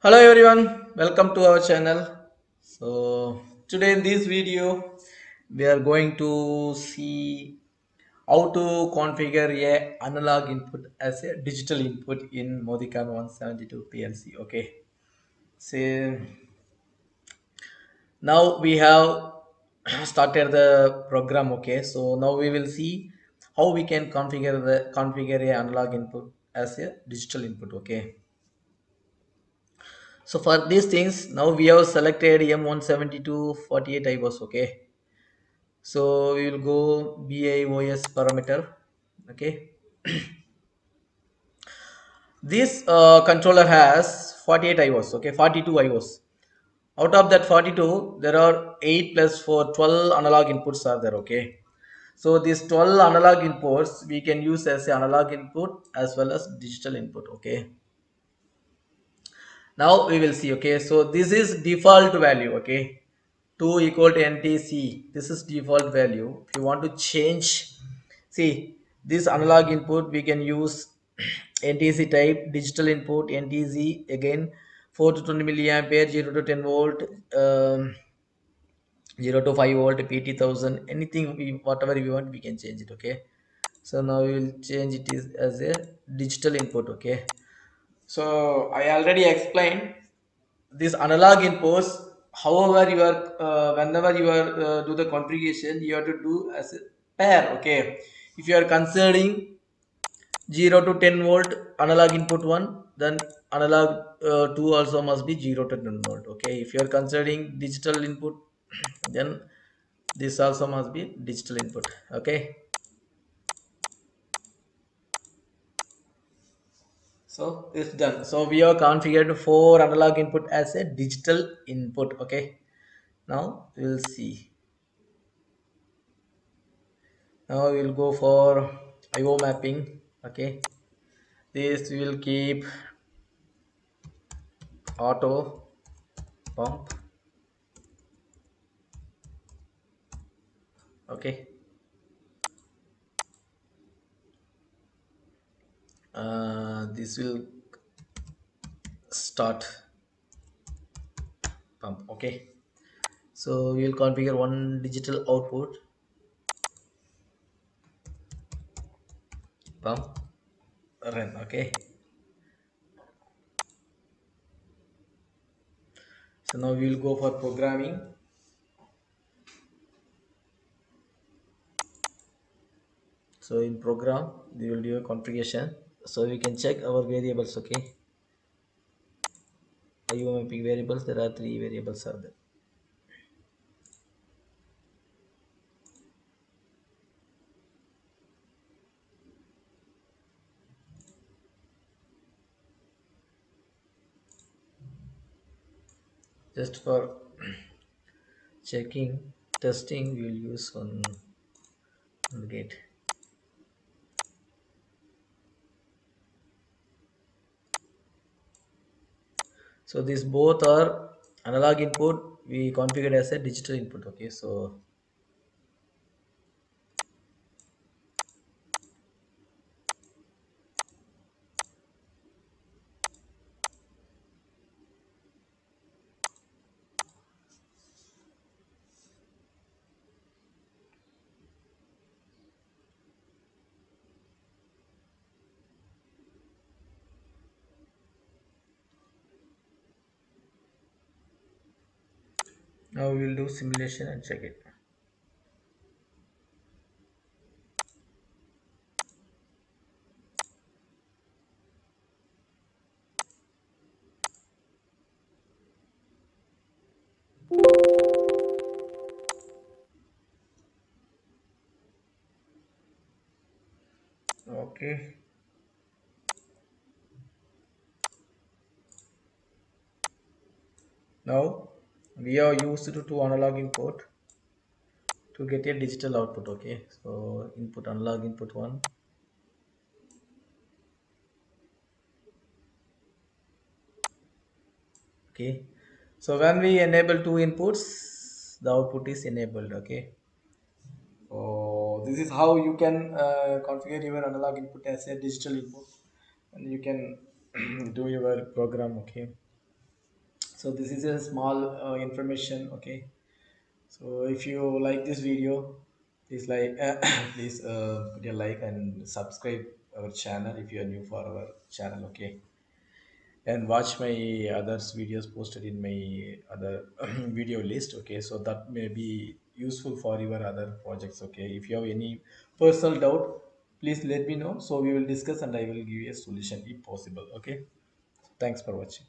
Hello everyone, welcome to our channel. So today in this video we are going to see how to configure a analog input as a digital input in Modican 172 PLC. Okay, so now we have started the program. Okay, so now we will see how we can configure a analog input as a digital input. Okay, so for these things, now we have selected M172 48 IOS. Okay. So we will go BIOS parameter. Okay. This controller has 48 IOS. Okay. 42 IOS. Out of that 42, there are 8 plus 4, 12 analog inputs are there. Okay. So these 12 analog inputs we can use as a analog input as well as digital input. Okay. Now we will see. Okay, so this is default value. Okay, 2 equal to ntc, this is default value. If you want to change, see, this analog input we can use ntc type, digital input ntc again, 4 to 20 milliampere, 0 to 10 volt, 0 to 5 volt, pt 1000, anything we, whatever we want we can change it. Okay, so now we will change it as a digital input. Okay, so I already explained this analog inputs. However, you are whenever you are do the configuration, you have to do as a pair. Okay, if you are considering 0 to 10 volt analog input 1, then analog 2 also must be 0 to 10 volt. Okay, if you are considering digital input, then this also must be digital input. Okay, so it's done. So we have configured 4 analog input as a digital input. Okay, now we'll see. Now we'll go for IO mapping. Okay, this will keep auto pump. Okay, this will start pump. Okay, so we will configure one digital output pump run. Okay, so now we will go for programming. So in program we will do a configuration, so we can check our variables. Okay, IO mapping variables, there are 3 variables are there. Just for checking testing we will use one gate. So these both are analog input we configured as a digital input. Okay, so now we will do simulation and check it. Okay, now we are used to analog input to get a digital output. Okay, so input analog input 1. Okay, so when we enable 2 inputs, the output is enabled. Okay, so this is how you can configure your analog input as a digital input, and you can do your program. Okay, So this is a small information, okay. So if you like this video, please like please put a like and subscribe our channel if you are new for our channel, okay. And watch my other videos posted in my other video list, okay. So that may be useful for your other projects, okay. If you have any personal doubt, please let me know, so we will discuss and I will give you a solution if possible, okay. Thanks for watching.